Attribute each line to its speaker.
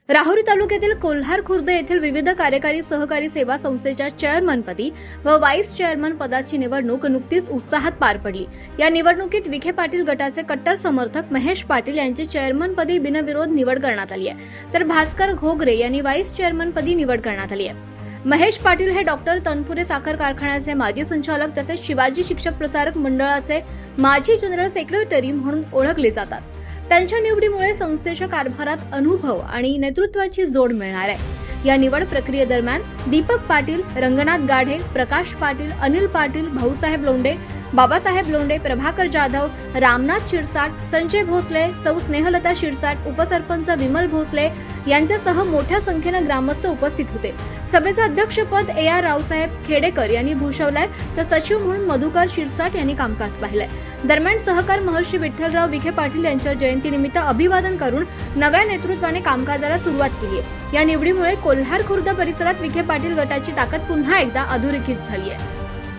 Speaker 1: राहुरी तालुक्यातील कोल्हार खुर्द येथील विविध कार्यकारी सहकारी सेवा संस्थेच्या चेअरमनपदी व व्हाईस चेअरमन पदाची निवडणूक नुकतीच उत्साहात पार पडली। या निवडणुकीत विखे पाटील गटाचे कट्टर समर्थक महेश पाटील यांची चेअरमनपदी बिनविरोध निवड करण्यात आली आहे, तर भास्कर घोगरे यांनी व्हाईस चेअरमनपदी निवड करण्यात आली आहे। महेश पाटील हे डॉक्टर तनपुरे साखर कारखान्याचे माजी संचालक तसेच शिवाजी शिक्षक प्रसारक मंडळाचे माजी जनरल सेक्रेटरी म्हणून ओळखले जातात। त्यांच्या निवडीमुळे संस्थेच्या कारभारात अनुभव आणि नेतृत्वाची जोड मिळणार आहे। या निवड प्रक्रियेदरम्यान दीपक पाटील, रंगनाथ गाढे, प्रकाश पाटील, अनिल पाटील, भाऊसाहेब लोंढे, बाबासाहेब लोंढे, प्रभाकर जाधव, रामनाथ शिरसाट, संजय भोसले, सौ स्नेहलता शिरसाट, उपसरपंच विमल भोसले यांच्यासह मोठ्या संख्येने ग्रामस्थ उपस्थित होते। सभेचे अध्यक्षपद AR रावसाहेब खेडेकर यांनी भूषवलंय, तर सचिव म्हणून मधुकर शिरसाट यांनी कामकाज पाहिलंय। दरम्यान सहकार महर्षी विठ्ठलराव विखे पाटील यांच्या जयंतीनिमित्त अभिवादन करून नव्या नेतृत्वाने कामकाजाला सुरुवात केली आहे। या निवडीमुळे कोल्हार खुर्द परिसरात विखे पाटील गटाची ताकद पुन्हा एकदा अधोरेखित झाली आहे।